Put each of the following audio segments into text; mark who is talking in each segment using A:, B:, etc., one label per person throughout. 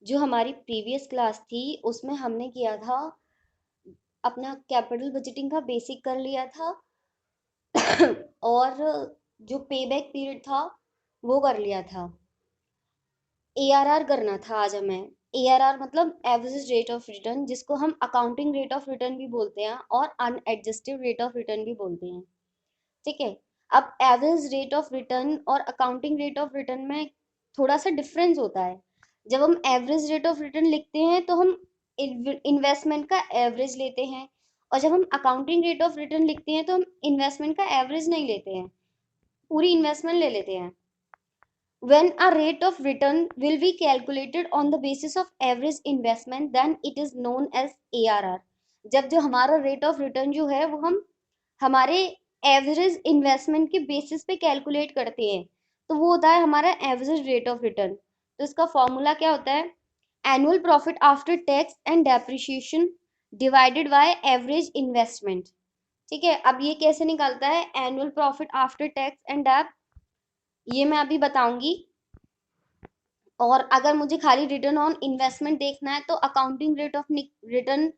A: जो हमारी previous class थी उसमें हमने किया था, अपना कैपिटल बजटिंग का बेसिक कर लिया था और जो पे बैक पीरियड था वो कर लिया था। एआरआर करना था आज हमें। एआरआर मतलब एवरेज रेट ऑफ रिटर्न, जिसको हम अकाउंटिंग रेट ऑफ रिटर्न भी बोलते हैं और अनएडजस्टेड रेट ऑफ रिटर्न भी बोलते हैं। ठीक है। अब एवरेज रेट ऑफ रिटर्न और अकाउंटिंग रेट ऑफ रिटर्न में थोड़ा सा डिफरेंस होता है। जब हम एवरेज रेट ऑफ रिटर्न लिखते हैं तो हम इन्वेस्टमेंट का एवरेज लेते हैं, और जब हम अकाउंटिंग रेट ऑफ रिटर्न लिखते हैं तो हम इन्वेस्टमेंट का एवरेज नहीं लेते हैं, पूरी इन्वेस्टमेंट ले लेते हैं। When a rate of return will be calculated on the basis of average investment, then it is known as ARR. जब जो हमारा रेट ऑफ रिटर्न जो है वो हम हमारे एवरेज इन्वेस्टमेंट के बेसिस पे कैलकुलेट करते हैं, तो वो होता है हमारा एवरेज रेट ऑफ रिटर्न। तो इसका फॉर्मूला क्या होता है? Annual profit after tax and depreciation divided by average investment. ठीक है, अब ये कैसे निकलता है annual profit after tax and dep, ये मैं अभी बताऊंगी। और अगर मुझे खाली रिटर्न ऑन इन्वेस्टमेंट देखना है तो अकाउंटिंग रेट ऑफ रिटर्न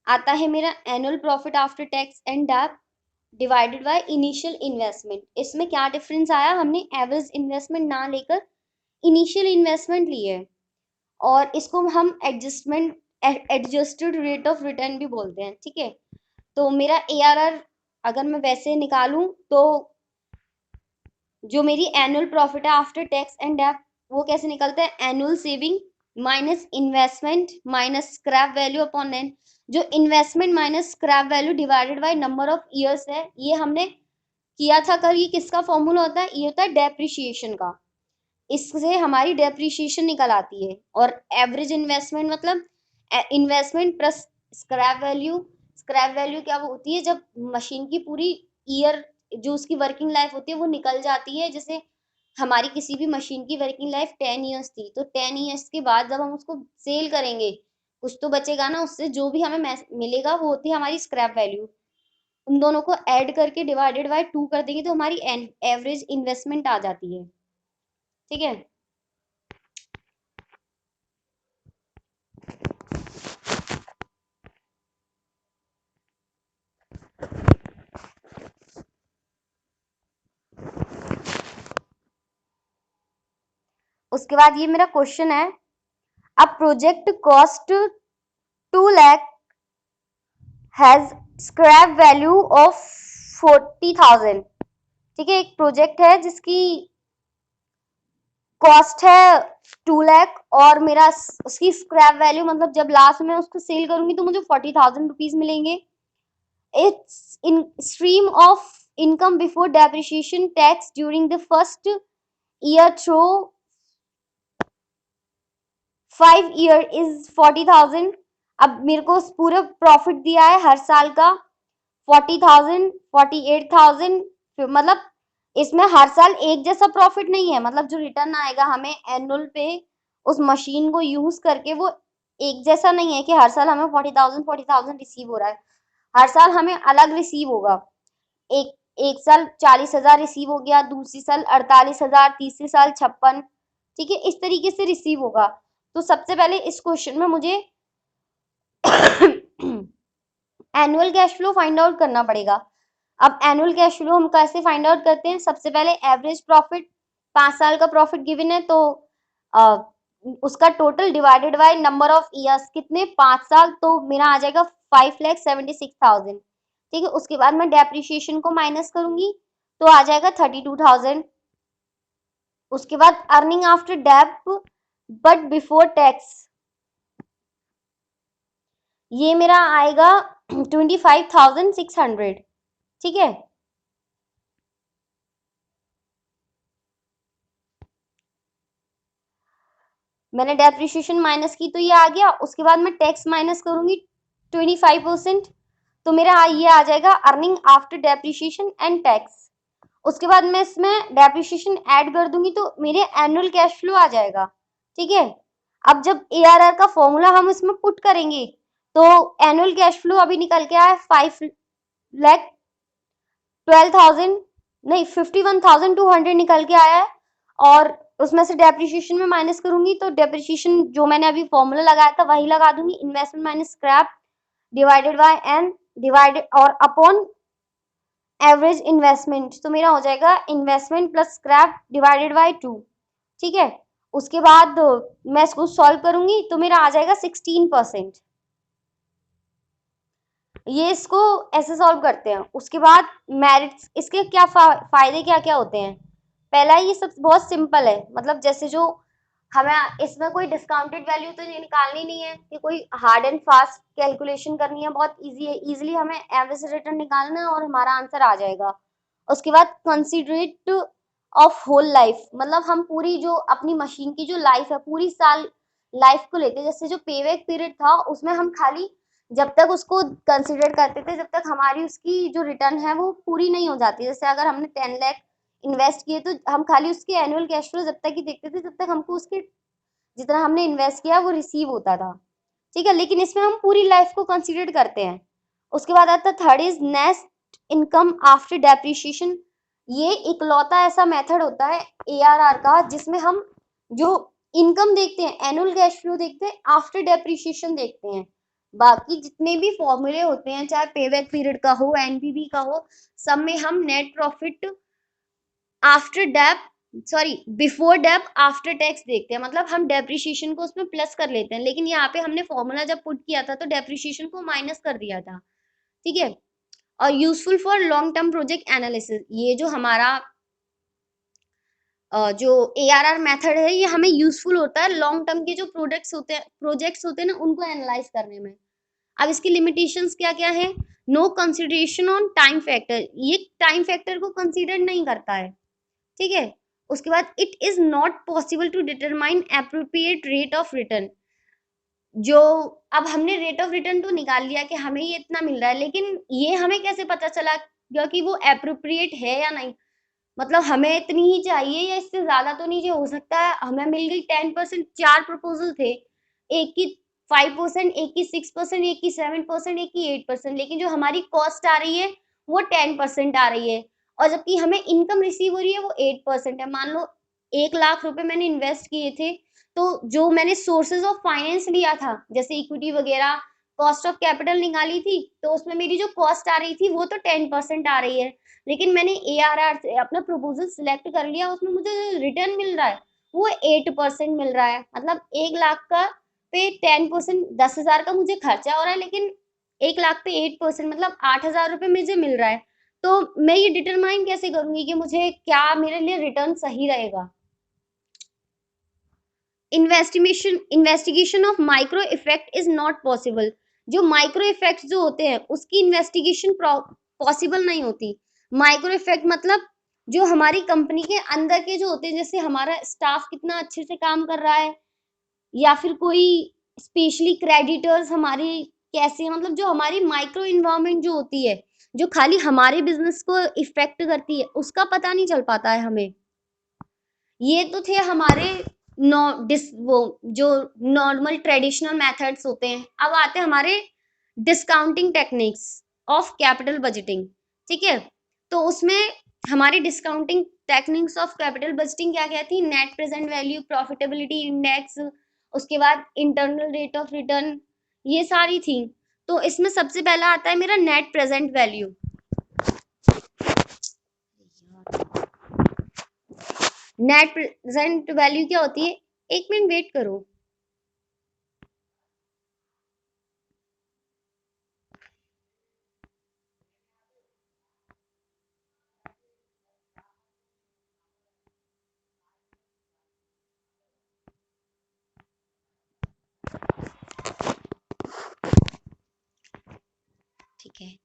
A: आता है मेरा annual profit after tax and date divided by initial investment. इसमें क्या डिफरेंस आया, हमने एवरेज इन्वेस्टमेंट ना लेकर इनिशियल इन्वेस्टमेंट ली है, और इसको हम एडजस्टेड रेट ऑफ रिटर्न भी बोलते हैं। ठीक है, तो मेरा एआरआर अगर मैं वैसे निकालूं तो जो मेरी एनुअल प्रॉफिट है आफ्टर टैक्स एंड डेट वो कैसे निकलता है, annual saving minus investment minus scrap value upon n. जो investment minus scrap value divided by number of years है, ये हमने किया था कल। ये किसका फॉर्मूला होता है, ये होता है डेप्रिसिएशन का। इससे हमारी डेप्रिसिएशन निकल आती है। और एवरेज इन्वेस्टमेंट मतलब investment plus scrap value. Scrap value क्या होती है, जब मशीन की पूरी ईयर जो उसकी वर्किंग लाइफ होती है वो निकल जाती है। जैसे हमारी किसी भी मशीन की वर्किंग लाइफ 10 ईयर्स थी, तो 10 ईयर्स के बाद जब हम उसको सेल करेंगे कुछ तो बचेगा ना, उससे जो भी हमें मिलेगा वो होती है हमारी स्क्रैप वैल्यू। उन दोनों को ऐड करके डिवाइडेड बाय 2 कर देंगे तो हमारी एवरेज इन्वेस्टमेंट आ जाती है। ठीक है। उसके बाद ये मेरा क्वेश्चन है, अब project cost 2 lakh has scrap value of 40,000। ठीक है, एक प्रोजेक्ट है जिसकी कॉस्ट है 2 लाख और मेरा उसकी स्क्रैप वैल्यू मतलब जब लास्ट में उसको सेल करूंगी तो मुझे 40,000 रुपीज मिलेंगे। It's in stream of income before depreciation tax during the first year through 5 year is 40,000। अब मेरे को पूरा प्रॉफिट दिया है हर साल का 40,000 48,000। मतलब इसमें हर साल एक जैसा प्रॉफिट नहीं है, मतलब जो रिटर्न आएगा हमें एनुअल पे उस मशीन को यूज करके वो एक जैसा नहीं है कि हर साल हमें 40,000 रिसीव हो रहा है। हर साल हमें अलग रिसीव होगा। एक एक साल 40,000 रिसीव हो गया, दूसरी साल 48,000, तीसरी साल 56। ठीक है, इस तरीके से रिसीव होगा। तो सबसे पहले इस क्वेश्चन में मुझे annual cash flow find out करना पड़ेगा। अब एनुअल कैश फ्लो हम कैसे फाइंड आउट करते हैं, सबसे पहले एवरेज प्रॉफिट 5 साल का प्रॉफिट गिवन है तो आ, उसका total divided by number of years, कितने 5 साल, तो मेरा आ जाएगा 5,76,000। ठीक है, उसके बाद मैं डेप्रिसिएशन को माइनस करूंगी तो आ जाएगा 32,000। उसके बाद earning after dep but before tax, ये मेरा आएगा 25,600। ठीक है, मैंने डेप्रिसिएशन माइनस की तो ये आ गया। उसके बाद मैं टैक्स माइनस करूंगी 25%, तो मेरा ये आ जाएगा earning after depreciation and tax. उसके बाद मैं इसमें डेप्रिसिएशन ऐड कर दूंगी तो मेरे एनुअल कैश फ्लो आ जाएगा। ठीक है, अब जब एआरआर का फॉर्मूला हम इसमें पुट करेंगे तो एनुअल कैश फ्लो अभी निकल के आया 5,12,000 नहीं 51,200 निकल के आया है। और उसमें से डेप्रिसिएशन में माइनस करूंगी तो डेप्रिसिएशन जो मैंने अभी फॉर्मूला लगाया था वही लगा दूंगी, investment minus scrap divided by N divided और अपॉन एवरेज इन्वेस्टमेंट, तो मेरा हो जाएगा investment plus scrap divided by 2। ठीक है, उसके बाद मैं इसको सॉल्व करूंगी तो मेरा आ जाएगा 16%। ये इसको ऐसे सॉल्व करते हैं। उसके बाद मेरिट्स, इसके क्या फायदे क्या क्या होते हैं। पहला, ये सब बहुत सिंपल है, मतलब जैसे जो हमें इसमें कोई डिस्काउंटेड वैल्यू तो निकालनी नहीं है कि कोई हार्ड एंड फास्ट कैलकुलेशन करनी है, बहुत इजी है, इजीली हमें एवरेज रिटर्न निकालना है और हमारा आंसर आ जाएगा। उसके बाद कंसिडरेट ऑफ होल लाइफ, मतलब हम पूरी जो अपनी मशीन की जो लाइफ है पूरी साल लाइफ को लेते हैं। जैसे जो पेबैक पीरियड था उसमें हम खाली जब तक उसको कंसिडर करते थे जब तक हमारी उसकी जो रिटर्न है वो पूरी नहीं हो जाती। जैसे अगर हमने 10 लाख इन्वेस्ट किए तो हम खाली उसके एनुअल कैश फ्लो जब तक ही देखते थे जब तक हमको उसके जितना हमने इन्वेस्ट किया वो रिसीव होता था। ठीक है, लेकिन इसमें हम पूरी लाइफ को कंसिडर करते हैं। उसके बाद आता है third is net income after depreciation. ये इकलौता ऐसा मेथड होता है एआरआर का जिसमें हम जो इनकम देखते हैं, एनुअल कैश फ्लो देखते हैं, आफ्टर डेप्रिसिएशन देखते हैं। बाकी जितने भी फॉर्मूले होते हैं चाहे पेबैक पीरियड का हो एनपीवी का हो, सब में हम net profit after dep sorry before dep after tax देखते हैं। मतलब हम डेप्रिसिएशन को उसमें प्लस कर लेते हैं, लेकिन यहाँ पे हमने फॉर्मूला जब पुट किया था तो डेप्रिसिएशन को माइनस कर दिया था। ठीक है, और useful for long term project analysis, ये जो हमारा जो एआरआर मेथड है ये हमें यूजफुल होता है लॉन्ग टर्म के जो प्रोजेक्ट्स होते हैं ना उनको एनालाइज करने में। अब इसकी लिमिटेशंस क्या क्या है। No consideration on time factor, ये टाइम फैक्टर को कंसीडर नहीं करता है। ठीक है, उसके बाद it is not possible to determine appropriate rate of return. जो अब हमने रेट ऑफ रिटर्न तो निकाल लिया कि हमें ये इतना मिल रहा है, लेकिन ये हमें कैसे पता चला क्योंकि वो एप्रोप्रिएट है या नहीं। मतलब हमें इतनी ही चाहिए या इससे ज्यादा तो नहीं चाहिए। हो सकता है हमें मिल गई 10%, 4 प्रपोजल थे, एक की 5%, एक की 6%, एक की 7%, एक की 8%, लेकिन जो हमारी कॉस्ट आ रही है वो 10% आ रही है और जबकि हमें इनकम रिसीव हो रही है वो 8% है। मान लो 1 लाख रुपए मैंने इन्वेस्ट किए थे तो जो मैंने सोर्सेज ऑफ फाइनेंस लिया था जैसे इक्विटी वगैरह, कॉस्ट ऑफ कैपिटल निकाली थी तो उसमें मेरी जो कॉस्ट आ रही थी वो तो 10% आ रही है, लेकिन मैंने एआरआर से अपना प्रपोजल सिलेक्ट कर लिया, उसमें मुझे रिटर्न मिल रहा है वो 8% मिल रहा है। मतलब 1 लाख का पे 10%, 10,000 का मुझे खर्चा हो रहा है लेकिन 1 लाख पे 8% मतलब 8,000 रुपये मुझे मिल रहा है। तो मैं ये डिटरमाइन कैसे करूंगी कि मुझे क्या मेरे लिए रिटर्न सही रहेगा। Investigation of micro effect is not possible. जो माइक्रो इफेक्ट जो होते हैं उसकी इन्वेस्टिगेशन पॉसिबल नहीं होती। माइक्रो इफेक्ट मतलब जो हमारी कंपनी के अंदर के जो होते हैं, जैसे हमारा स्टाफ कितना अच्छे से काम कर रहा है या फिर कोई स्पेशली क्रेडिटर्स हमारी कैसे, मतलब जो हमारी माइक्रो इन्वायरमेंट जो होती है जो खाली हमारे बिजनेस को इफेक्ट करती है उसका पता नहीं चल पाता है हमें। ये तो थे हमारे नो डिस वो जो नॉर्मल ट्रेडिशनल मेथड्स होते हैं। अब आते हैं हमारे discounting techniques of capital budgeting. ठीक है, तो उसमें हमारी discounting techniques of capital budgeting क्या क्या थी। Net present value, profitability index, उसके बाद इंटरनल रेट ऑफ रिटर्न, ये सारी थी। तो इसमें सबसे पहला आता है मेरा net present value. Net present value क्या होती है, 1 मिनट वेट करो। ठीक है,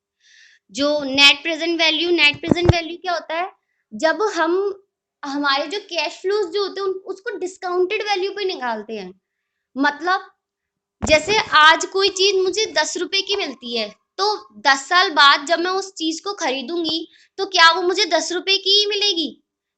A: जो नेट प्रेजेंट वैल्यू क्या होता है, जब हम हमारे जो कैश फ्लोज जो होते हैं उसको डिस्काउंटेड वैल्यू पे निकालते हैं। मतलब जैसे आज कोई चीज मुझे 10 रुपए की मिलती है तो 10 साल बाद जब मैं उस चीज को खरीदूंगी तो क्या वो मुझे 10 रुपए की ही मिलेगी।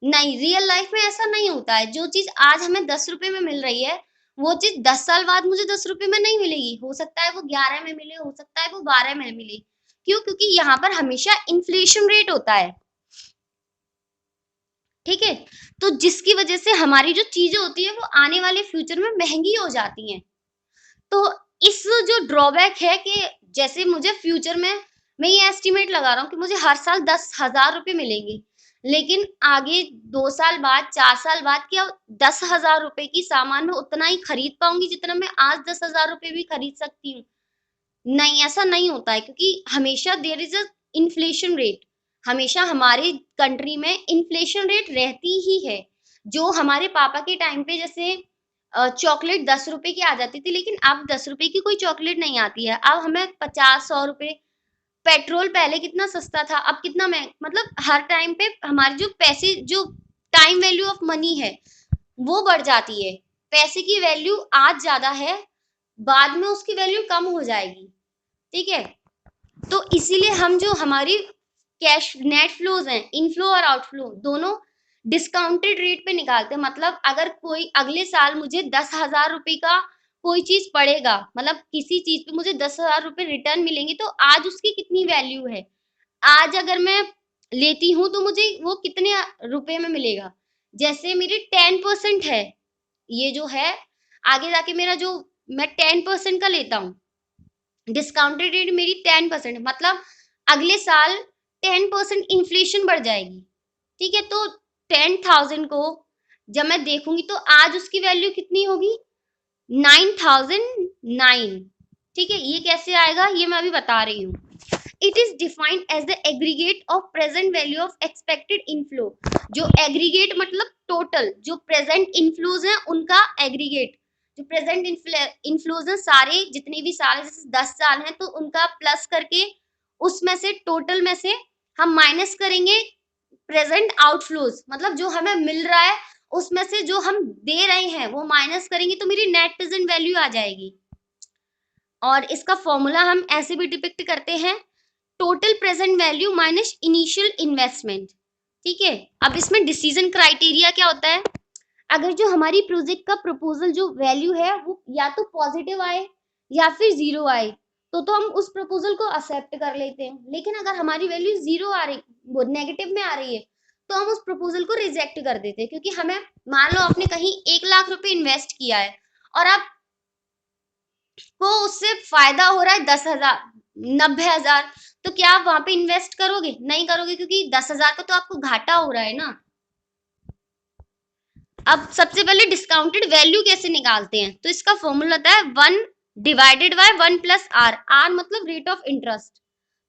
A: नहीं, रियल लाइफ में ऐसा नहीं होता है। जो चीज आज हमें 10 रुपए में मिल रही है वो चीज 10 साल बाद मुझे 10 रुपए में नहीं मिलेगी। हो सकता है वो 11 में मिले, हो सकता है वो 12 में मिले। क्यों? क्योंकि यहाँ पर हमेशा इन्फ्लेशन रेट होता है। ठीक है। तो जिसकी वजह से हमारी जो चीजें होती है वो आने वाले फ्यूचर में महंगी हो जाती हैं। तो इस जो ड्रॉबैक है कि जैसे मुझे फ्यूचर में मैं ये एस्टिमेट लगा रहा हूँ कि मुझे हर साल 10,000 रुपये मिलेंगे, लेकिन आगे 2 साल बाद 4 साल बाद क्या 10,000 रुपये की सामान में उतना ही खरीद पाऊंगी जितना मैं आज 10,000 रुपये भी खरीद सकती हूँ? नहीं, ऐसा नहीं होता है, क्योंकि हमेशा there is a inflation rate. हमेशा हमारे कंट्री में इन्फ्लेशन रेट रहती ही है। जो हमारे पापा के टाइम पे जैसे चॉकलेट 10 रुपए की आ जाती थी, लेकिन अब 10 रुपए की कोई चॉकलेट नहीं आती है। अब हमें 50-100 रुपए। पेट्रोल पहले कितना सस्ता था, अब कितना महंगा, मतलब हर टाइम पे हमारे जो पैसे, जो टाइम वैल्यू ऑफ मनी है वो बढ़ जाती है। पैसे की वैल्यू आज ज्यादा है, बाद में उसकी वैल्यू कम हो जाएगी। ठीक है। तो इसीलिए हम जो हमारी कैश नेट फ्लोज हैं, इनफ्लो और आउटफ्लो दोनों डिस्काउंटेड रेट पे निकालते हैं। मतलब अगर कोई अगले साल मुझे 10,000 रुपए का कोई चीज पड़ेगा, मतलब किसी चीज पे मुझे 10,000 रुपए रिटर्न मिलेंगे, तो आज उसकी कितनी वैल्यू है, आज अगर मैं लेती हूँ तो मुझे वो कितने रुपए में मिलेगा। जैसे मेरी 10% है, ये जो है आगे जाके मेरा जो, मैं 10% का लेता हूँ, डिस्काउंटेड रेट मेरी 10% है, मतलब अगले साल 10% इन्फ्लेशन बढ़ जाएगी। ठीक है। तो 10,000 को जब मैं देखूंगी तो आज उसकी वैल्यू कितनी होगी, 9,009। ठीक है। ये कैसे आएगा ये मैं अभी बता रही हूँ। It is defined as the aggregate of present value of expected inflow. जो एग्रीगेट मतलब टोटल जो प्रेजेंट इनफ्लोज हैं उनका एग्रीगेट, जो प्रेजेंट इनफ्लोज हैं सारे जितने भी साल हैं, जैसे 10 साल हैं तो उनका प्लस करके उसमें से टोटल में से हम माइनस करेंगे प्रेजेंट आउटफ्लोज, मतलब जो हमें मिल रहा है उसमें से जो हम दे रहे हैं वो माइनस करेंगे तो मेरी नेट प्रेजेंट वैल्यू आ जाएगी। और इसका फॉर्मूला हम ऐसे भी डिपिक्ट करते हैं, total present value minus initial investment. ठीक है। अब इसमें डिसीजन क्राइटेरिया क्या होता है, अगर जो हमारी प्रोजेक्ट का प्रपोजल जो वैल्यू है वो या तो पॉजिटिव आए या फिर जीरो आए, तो हम उस प्रपोजल को एक्सेप्ट कर लेते हैं। लेकिन अगर हमारी वैल्यू जीरो आ रही, वो नेगेटिव में आ रही है, तो हम उस प्रपोजल को रिजेक्ट कर देते हैं। क्योंकि हमें, मान लो आपने कहीं 1 लाख रुपए इन्वेस्ट किया है और आपको उससे फायदा हो रहा है 10,000, 90,000, तो क्या आप वहां पे इन्वेस्ट करोगे? नहीं करोगे, क्योंकि 10,000 का तो आपको घाटा हो रहा है ना। अब सबसे पहले डिस्काउंटेड वैल्यू कैसे निकालते हैं, तो इसका फॉर्मूला होता है 1/1 + r। r मतलब रेट ऑफ इंटरेस्ट।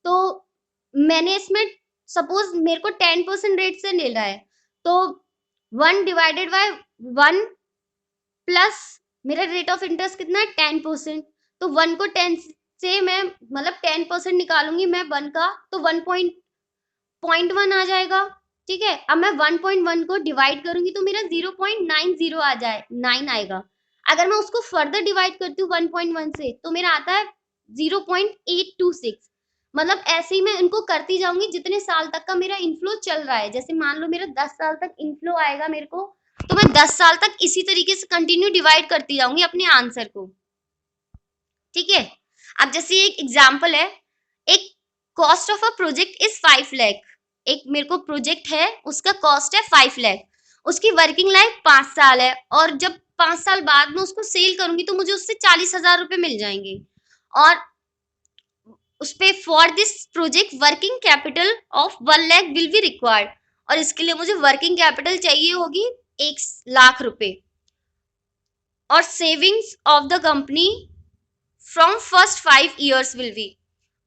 A: तो मैंने इसमें सपोज मेरे को 10% रेट से ले रहा है, तो 1/1 प्लस मेरा रेट ऑफ इंटरेस्ट कितना है 10%। तो 1 को 10 से मैं मतलब 10% निकालूंगी मैं 1 का, तो 1.1 आ जाएगा। ठीक है। अब मैं 1.1 को डिवाइड करूंगी तो मेरा 0.90 आ जाए 9 आएगा। अगर मैं उसको फर्दर डिवाइड करती हूँ 1.1 से तो मेरा आता है 0.826। मतलब ऐसे ही मैं इनको करती जाऊंगी जितने साल तक का मेरा इनफ्लो चल रहा है। जैसे मान लो मेरा 10 साल तक इनफ्लो आएगा मेरे को, तो मैं 10 साल तक इसी तरीके से कंटिन्यू डिवाइड करती जाऊंगी अपने आंसर को। ठीक है। अब जैसे एक एग्जांपल है, एक cost of a project is 5 lakh. एक मेरे को प्रोजेक्ट है उसका कॉस्ट है 5 लाख। उसकी वर्किंग लाइफ 5 साल है, और जब 5 साल बाद में उसको सेल करूंगी तो मुझे उससे 40,000 रुपए मिल जाएंगे। और उस पे for this project working capital of 1 lakh will be required. और इसके लिए मुझे वर्किंग कैपिटल चाहिए होगी 1 लाख रुपए। और savings of the company from first 5 years will be.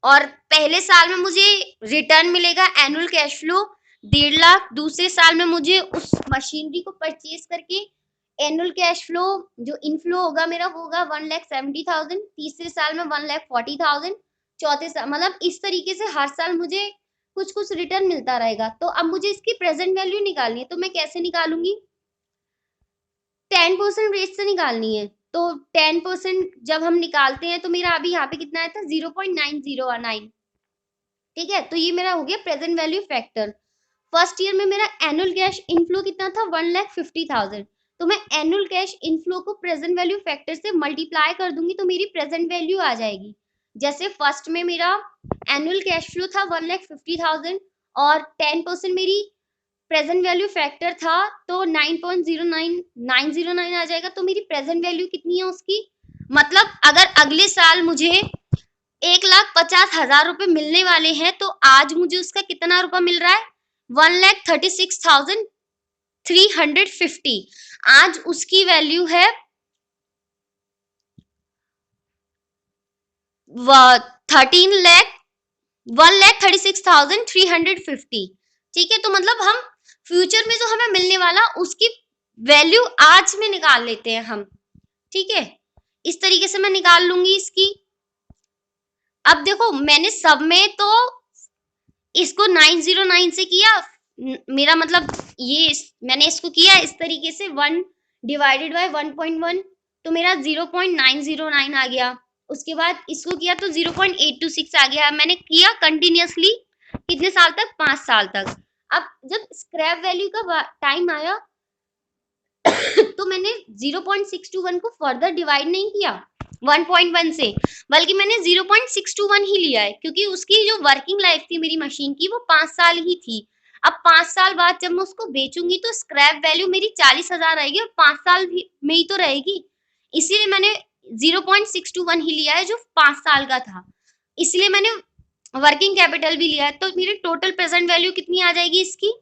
A: और पहले साल में मुझे रिटर्न मिलेगा एनुअल कैश फ्लो 1.5 लाख। दूसरे साल में मुझे उस मशीनरी को परचेज करके एनुअल कैश फ्लो जो इनफ्लो होगा मेरा होगा 1,70,000। तीसरे साल में 1,40,000। चौथे साल मतलब इस तरीके से हर साल मुझे कुछ कुछ रिटर्न मिलता रहेगा। तो अब मुझे इसकी प्रेजेंट वैल्यू निकालनी है, तो मैं कैसे निकालूंगी, 10% रेट से निकालनी है। तो 10% जब हम निकालते हैं तो मेरा अभी यहाँ पे कितना आया था 0.909। ठीक है। तो ये मेरा हो गया present value factor. First year में मेरा एनुअल कैश इनफ्लो कितना था 1,50,000। तो मैं एनुअल कैश इनफ्लो को प्रेजेंट वैल्यू फैक्टर से मल्टीप्लाई कर दूंगी तो मेरी प्रेजेंट वैल्यू आ जाएगी। जैसे फर्स्ट में मेरा एनुअल कैश फ्लो था 1,50,000 और 10% मेरी प्रेजेंट वैल्यू फैक्टर था तो 9.09 आ जाएगा। तो मेरी प्रेजेंट वैल्यू कितनी है उसकी, मतलब अगर अगले साल मुझे 1,50,000 मिलने वाले हैं तो आज मुझे उसका कितना रुपया मिल रहा है, 1,36,350। आज उसकी वैल्यू है 1,36,350। ठीक है, तो मतलब हम फ्यूचर में जो हमें मिलने वाला उसकी वैल्यू आज में निकाल लेते हैं हम। ठीक है, इस तरीके से मैं निकाल लूंगी इसकी। अब देखो मैंने सब में तो इसको 909 से किया, मेरा मतलब ये मैंने इसको किया इस तरीके से 1 डिवाइडेड बाय 1.1, तो मेरा 0.909 आ गया। उसके बाद इसको किया तो 0.826 आ गया। मैंने किया कंटिन्यूअसली कितने साल तक, 5 साल तक। अब जब स्क्रैप वैल्यू का टाइम आया तो मैंने 0.621 को फर्दर डिवाइड नहीं किया 1.1 से, बल्कि मैंने 0.621 ही लिया है, क्योंकि उसकी जो वर्किंग लाइफ थी मेरी मशीन की वो 5 साल ही थी। अब 5 साल बाद जब मैं उसको बेचूंगी तो स्क्रैप वैल्यू मेरी 40,000 आएगी और 5 साल में ही तो रहेगी। इसीलिए मैंने 0.621 ही लिया है जो 5 साल का था। इसलिए मैंने वर्किंग कैपिटल भी लिया है। तो मेरी टोटल प्रेजेंट वैल्यू कितनी आ जाएगी इसकी,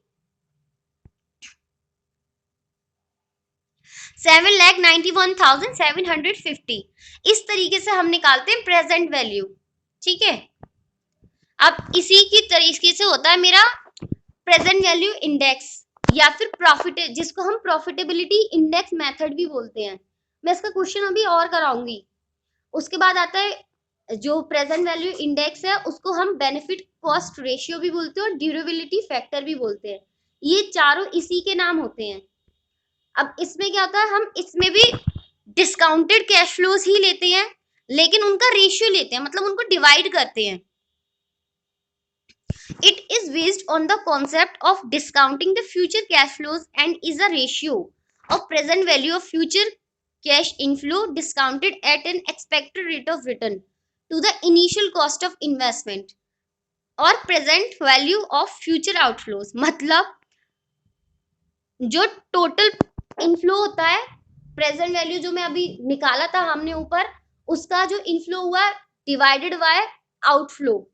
A: 7,91,750। इस तरीके से हम निकालते हैं प्रेजेंट वैल्यू। ठीक है, अब इसी की तरीके से होता है मेरा प्रेजेंट वैल्यू इंडेक्स, या फिर प्रॉफिट, जिसको हम प्रॉफिटेबिलिटी इंडेक्स मेथड भी बोलते हैं। मैं इसका क्वेश्चन अभी और कराऊंगी। उसके बाद आता है जो प्रेजेंट वैल्यू इंडेक्स है उसको हम बेनिफिट कॉस्ट रेशियो भी बोलते हैं और ड्यूरेबिलिटी फैक्टर भी बोलते हैं। ये चारों इसी के नाम होते हैं। अब इसमें क्या होता है, हम इसमें भी डिस्काउंटेड कैश फ्लोज ही लेते हैं, लेकिन उनका रेशियो लेते हैं, मतलब उनको डिवाइड करते हैं। It is based on the concept of discounting the future cash flows and is a ratio of present value of future cash inflow discounted at an expected rate of return to the initial cost of investment और present value of future outflows। मतलब जो total inflow होता है, present value जो मैं अभी निकाला था हमने ऊपर, उसका जो इनफ्लो हुआ डिवाइडेड बाय आउटफ्लो,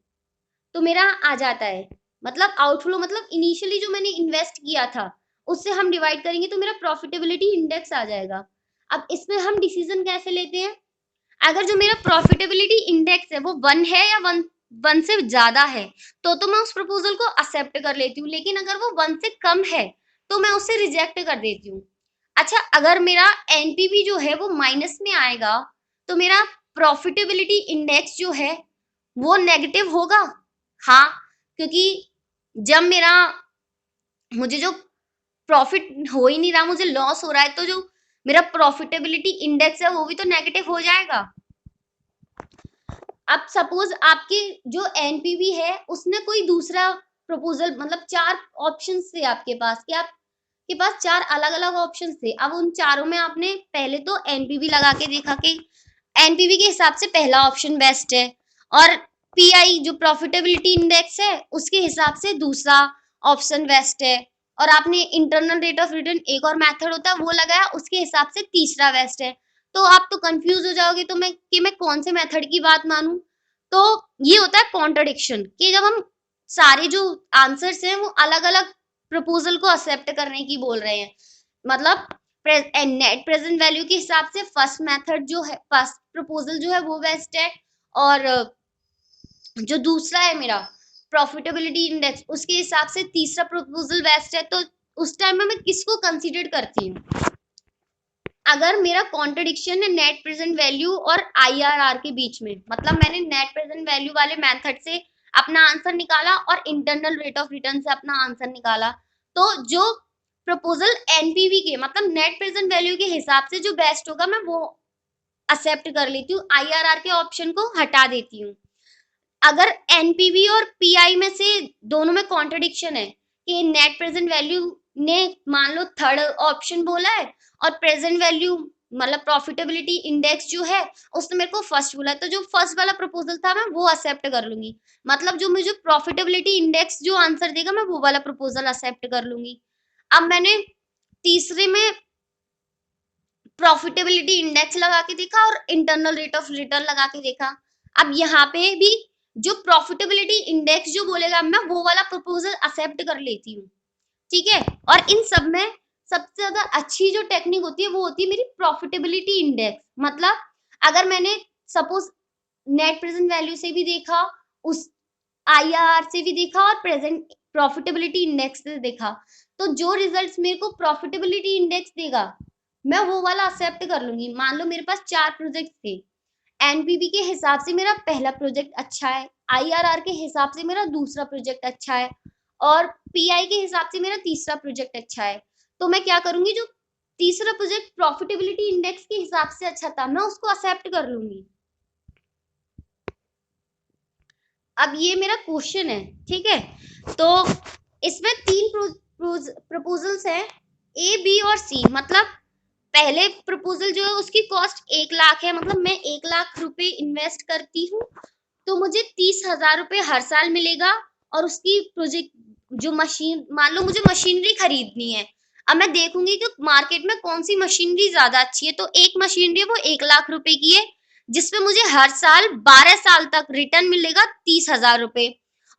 A: तो मेरा आ जाता है। मतलब आउटफ्लो मतलब इनिशियली जो मैंने इन्वेस्ट किया था उससे हम डिवाइड करेंगे तो मेरा प्रॉफिटेबिलिटी इंडेक्स आ जाएगा। अब इसमें हम डिसीजन कैसे लेते हैं, अगर जो मेरा प्रॉफिटेबिलिटी इंडेक्स है वो 1 है या 1 से ज्यादा है तो मैं उस प्रपोजल को एक्सेप्ट कर लेती हूँ, लेकिन अगर वो 1 से कम है तो मैं उसे रिजेक्ट कर देती हूँ। अच्छा, अगर मेरा एनपीवी जो है वो माइनस में आएगा तो मेरा प्रॉफिटेबिलिटी इंडेक्स जो है वो नेगेटिव होगा। हाँ, क्योंकि जब मुझे जो प्रॉफिट हो ही नहीं रहा, मुझे लॉस हो रहा है, तो जो मेरा प्रॉफिटेबिलिटी इंडेक्स है वो भी तो नेगेटिव हो जाएगा। अब सपोज आपके जो एनपीवी है उसने कोई दूसरा प्रपोजल, मतलब 4 ऑप्शंस थे आपके पास, कि आपके पास 4 अलग अलग ऑप्शंस थे। अब उन चारों में आपने पहले तो एनपीवी लगा के देखा कि एनपीवी के हिसाब से पहला ऑप्शन बेस्ट है, और पीआई जो प्रॉफिटेबिलिटी इंडेक्स है उसके हिसाब से दूसरा ऑप्शन बेस्ट है, और आपने इंटरनल रेट ऑफ रिटर्न एक और मेथड होता है वो लगाया, उसके हिसाब से तीसरा बेस्ट है। तो आप तो कंफ्यूज हो जाओगे तो मैं कौन से मेथड की बात मानूं। तो ये होता है कॉन्ट्रडिक्शन, कि जब हम सारे जो आंसर्स हैं वो अलग अलग प्रपोजल को एक्सेप्ट करने की बोल रहे हैं। मतलब नेट प्रेजेंट वैल्यू के हिसाब से फर्स्ट मेथड जो है, फर्स्ट प्रपोजल जो है वो बेस्ट है, और जो दूसरा है मेरा प्रॉफिटेबिलिटी इंडेक्स उसके हिसाब से तीसरा प्रपोजल बेस्ट है। तो उस टाइम में मैं किसको कंसीडर करती हूँ, अगर मेरा कॉन्ट्रडिक्शन है नेट प्रेजेंट वैल्यू और आईआरआर के बीच में, मतलब मैंने नेट प्रेजेंट वैल्यू वाले मेथड से अपना आंसर निकाला और इंटरनल रेट ऑफ रिटर्न से अपना आंसर निकाला, तो जो प्रपोजल एनपीवी के मतलब नेट प्रेजेंट वैल्यू के हिसाब से जो बेस्ट होगा मैं वो एक्सेप्ट कर लेती हूँ, आईआरआर के ऑप्शन को हटा देती हूँ। अगर एनपीवी और पीआई में से दोनों में कॉन्ट्रडिक्शन है कि नेट प्रेजेंट वैल्यू ने मान लो थर्ड ऑप्शन बोला है और प्रेजेंट वैल्यू मतलब प्रॉफिटेबिलिटी इंडेक्स जो है उसने मेरे को फर्स्ट बोला, तो जो फर्स्ट वाला प्रपोजल था मैं वो एक्सेप्ट कर लूंगी। मतलब जो मुझे प्रॉफिटेबिलिटी इंडेक्स जो आंसर देगा मैं वो वाला प्रपोजल एक्सेप्ट कर लूंगी। अब मैंने तीसरे में प्रॉफिटेबिलिटी इंडेक्स लगा के देखा और इंटरनल रेट ऑफ रिटर्न लगा के देखा। अब यहाँ पे भी जो प्रॉफिटेबिलिटी इंडेक्स जो बोलेगा मैं वो वाला प्रपोजल एक्सेप्ट कर लेती हूँ, ठीक है। और इन सब में सबसे ज्यादा अच्छी जो टेक्निक होती है वो होती है मेरी प्रॉफिटेबिलिटी इंडेक्स। मतलब अगर मैंने सपोज नेट प्रेजेंट वैल्यू से भी देखा, उस आईआरआर से भी देखा और प्रेजेंट प्रॉफिटेबिलिटी इंडेक्स से देखा, तो जो रिजल्ट्स मेरे को प्रॉफिटेबिलिटी इंडेक्स देगा मैं वो वाला एक्सेप्ट कर लूंगी। मान लो मेरे पास 4 प्रोजेक्ट थे, एनपीवी के हिसाब से मेरा पहला प्रोजेक्ट अच्छा है, आईआरआर के हिसाब से मेरा दूसरा प्रोजेक्ट अच्छा है और पीआई के हिसाब से मेरा तीसरा प्रोजेक्ट अच्छा है, तो मैं क्या करूंगी, जो तीसरा प्रोजेक्ट प्रॉफिटेबिलिटी इंडेक्स के हिसाब से अच्छा था मैं उसको एक्सेप्ट कर लूंगी। अब ये मेरा क्वेश्चन है, ठीक है। तो इसमें 3 प्रपोजल्स हैं, ए बी और सी। मतलब पहले प्रपोजल जो है उसकी कॉस्ट 1 लाख है, मतलब मैं 1 लाख रुपए इन्वेस्ट करती हूँ तो मुझे 30,000 रुपए हर साल मिलेगा। और उसकी प्रोजेक्ट जो मशीन, मान लो मुझे मशीनरी खरीदनी है, अब मैं देखूंगी कि मार्केट में कौन सी मशीनरी ज्यादा अच्छी है, तो एक मशीनरी है वो 1 लाख रुपए की है जिसपे मुझे हर साल 12 साल तक रिटर्न मिलेगा 30,000 रुपए।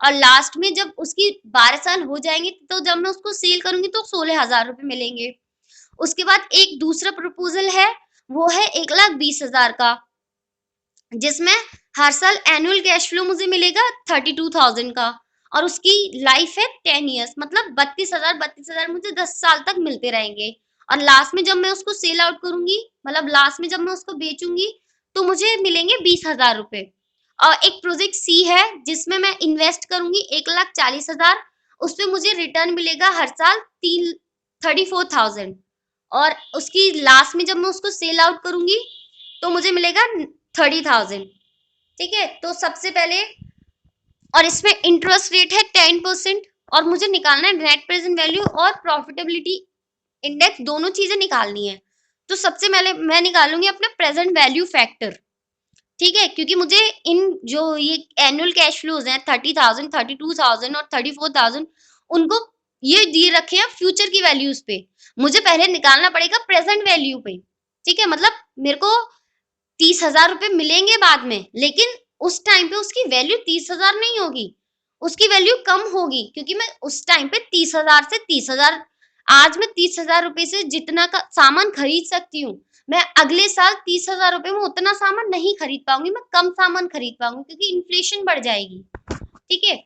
A: और लास्ट में जब उसकी 12 साल हो जाएंगे तो जब मैं उसको सेल करूंगी तो 16,000 रुपए मिलेंगे। उसके बाद एक दूसरा प्रपोजल है, वो है 1,20,000 का, जिसमें हर साल एनुअल कैश फ्लो मुझे मिलेगा 32,000 का और उसकी लाइफ है 10 ईयर्स, मतलब 32,000 मुझे 10 साल तक मिलते रहेंगे। और लास्ट में जब मैं उसको सेल आउट करूंगी, मतलब लास्ट में जब मैं उसको बेचूंगी तो मुझे मिलेंगे 20,000 रुपए। और एक प्रोजेक्ट सी है जिसमें मैं इन्वेस्ट करूंगी 1,40,000, उस पर मुझे रिटर्न मिलेगा हर साल 34,000। और उसकी लास्ट में जब मैं उसको सेल आउट करूंगी तो मुझे मिलेगा 30,000, ठीक है। तो सबसे पहले, और इसमें इंटरेस्ट रेट है 10%, और मुझे निकालना है नेट प्रेजेंट वैल्यू और प्रॉफिटेबिलिटी इंडेक्स, दोनों चीजें निकालनी है। तो सबसे पहले मैं निकालूंगी अपना प्रेजेंट वैल्यू फैक्टर, ठीक है, क्योंकि मुझे इन जो ये एनुअल कैश फ्लोज हैं 30,000, 32,000 और 34,000, उनको ये दिए रखे हैं फ्यूचर की वैल्यूज पे, मुझे पहले निकालना पड़ेगा प्रेजेंट वैल्यू पे, ठीक है। मतलब मेरे को 30,000 रुपए मिलेंगे बाद में, लेकिन उस टाइम पे उसकी वैल्यू 30,000 नहीं होगी, उसकी वैल्यू कम होगी, क्योंकि मैं उस टाइम पे 30,000 से 30,000, आज मैं 30,000 रुपए से जितना का सामान खरीद सकती हूँ, मैं अगले साल 30,000 रुपए में उतना सामान नहीं खरीद पाऊंगी, मैं कम सामान खरीद पाऊंगी क्योंकि इन्फ्लेशन बढ़ जाएगी, ठीक है।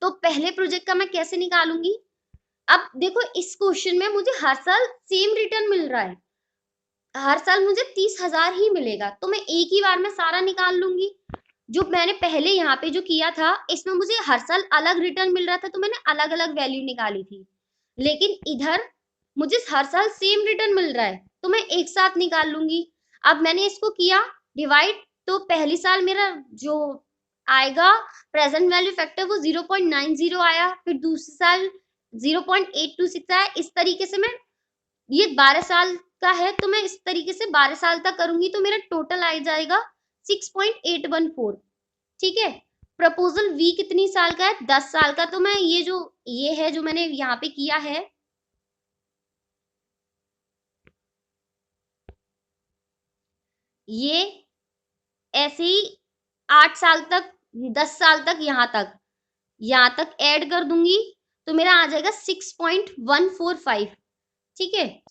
A: तो पहले प्रोजेक्ट का मैं कैसे निकालूंगी, अब देखो इस क्वेश्चन में मुझे हर साल सेम रिटर्न मिल रहा है, हर साल मुझे 30,000 ही मिलेगा, तो मैं एक ही बार में सारा निकाल लूंगी। जो मैंने पहले यहाँ पे जो किया था इसमें मुझे हर साल अलग रिटर्न मिल रहा था तो मैंने अलग अलग वैल्यू निकाली थी, लेकिन इधर मुझे हर साल सेम रिटर्न मिल रहा है तो मैं एक साथ निकाल लूंगी। अब मैंने इसको किया डिवाइड, तो पहली साल मेरा जो आएगा प्रेजेंट वैल्यू फैक्टर वो 0.90 आया, फिर दूसरी साल 0.826 आया। इस तरीके से मैं, ये 12 साल का है तो मैं इस तरीके से 12 साल तक करूंगी तो मेरा टोटल आ जाएगा 6.814, ठीक है। प्रपोजल वी कितनी साल का है, 10 साल का, तो मैं ये है जो मैंने यहाँ पे किया है, ये ऐसे ही 8 साल तक, 10 साल तक, यहाँ तक ऐड कर दूंगी तो मेरा आ जाएगा 6.145, ठीक है।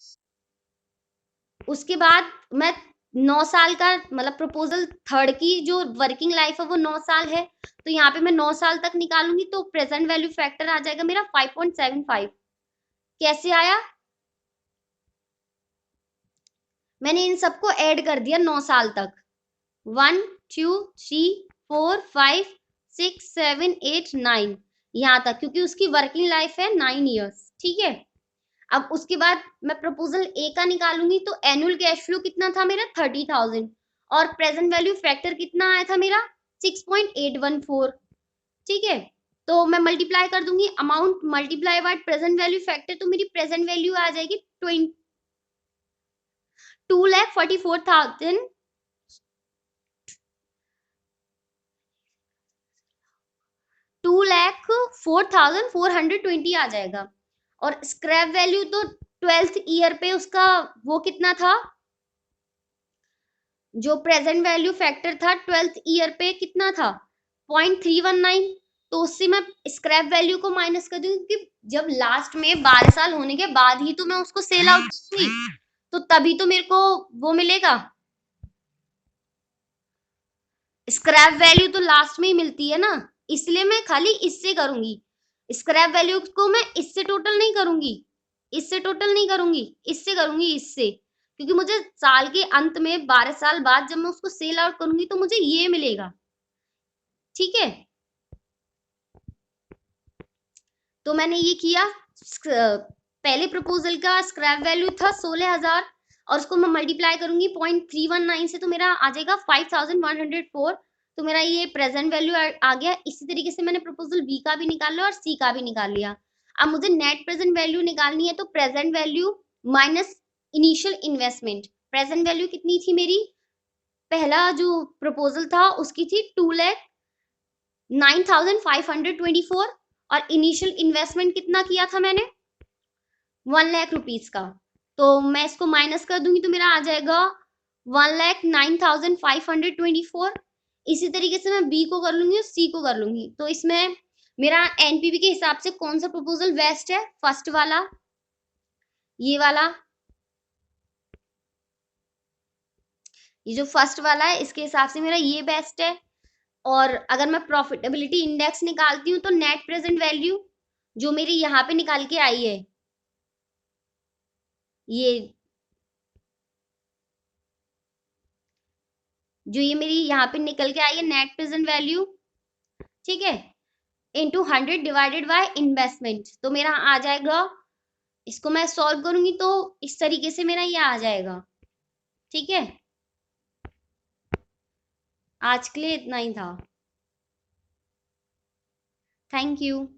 A: उसके बाद मैं 9 साल का, मतलब प्रपोजल थर्ड की जो वर्किंग लाइफ है वो 9 साल है, तो यहाँ पे मैं 9 साल तक निकालूंगी तो प्रेजेंट वैल्यू फैक्टर आ जाएगा मेरा 5.75। कैसे आया, मैंने इन सबको ऐड कर दिया 9 साल तक, 1 2 3 4 5 6 7 8 9, यहाँ तक, क्योंकि उसकी वर्किंग लाइफ है 9 ईयर्स, ठीक है। अब उसके बाद मैं प्रपोजल ए का निकालूंगी तो एनुअल कैश फ्लो कितना था मेरा 30,000, और प्रेजेंट वैल्यू फैक्टर कितना आया था मेरा 6.814, ठीक है। तो मैं मल्टीप्लाई कर दूंगी amount multiply by present value factor, तो मेरी प्रेजेंट वैल्यू आ जाएगी 2,44,000 2,04,420 आ जाएगा। और स्क्रैप वैल्यू तो 12th ईयर पे उसका वो कितना था, जो प्रेजेंट वैल्यू फैक्टर था 12th ईयर पे कितना था, 0.319। तो उससे मैं स्क्रैप वैल्यू को माइनस कर दूंगी, क्योंकि जब लास्ट में 12 साल होने के बाद ही तो मैं उसको सेल आउट करूंगी, तो तभी तो मेरे को वो मिलेगा। स्क्रैप वैल्यू तो लास्ट में ही मिलती है ना, इसलिए मैं खाली इससे करूंगी। स्क्रैप वैल्यू को मैं इससे टोटल नहीं करूंगी, इससे टोटल नहीं करूंगी, इससे करूंगी, इससे, क्योंकि मुझे साल के अंत में 12 साल बाद जब मैं उसको सेल आउट करूंगी तो मुझे ये मिलेगा। ठीक है, तो मैंने ये किया। पहले प्रपोजल का स्क्रैप वैल्यू था 16,000 और उसको मैं मल्टीप्लाई करूंगी 0.319 से, तो मेरा आ जाएगा 5,104। तो मेरा ये प्रेजेंट वैल्यू आ गया। इसी तरीके से मैंने प्रपोजल बी का भी निकाल लिया और सी का भी निकाल लिया। अब मुझे नेट प्रेजेंट वैल्यू निकालनी है, तो present value minus initial investment. Present value कितनी थी मेरी, पहला जो प्रपोजल था उसकी थी 2,09,524 और इनिशियल इन्वेस्टमेंट कितना किया था मैंने, 1,00,000 रुपीज का। तो मैं इसको माइनस कर दूंगी तो मेरा आ जाएगा 1,09,524। इसी तरीके से मैं बी को कर लूंगी और सी को कर लूंगी। तो इसमें मेरा एनपीवी के हिसाब से कौन सा प्रपोजल बेस्ट है, फर्स्ट वाला, ये वाला, ये जो फर्स्ट वाला है इसके हिसाब से मेरा ये बेस्ट है। और अगर मैं प्रॉफिटेबिलिटी इंडेक्स निकालती हूँ तो नेट प्रेजेंट वैल्यू जो मेरी यहाँ पे निकाल के आई है, ये जो ये मेरी यहाँ पे निकल के आई है नेट प्रेजेंट वैल्यू, ठीक है, इंटू 100 डिवाइडेड बाय इन्वेस्टमेंट, तो मेरा आ जाएगा, इसको मैं सॉल्व करूंगी तो इस तरीके से मेरा ये आ जाएगा। ठीक है, आज के लिए इतना ही था। Thank you.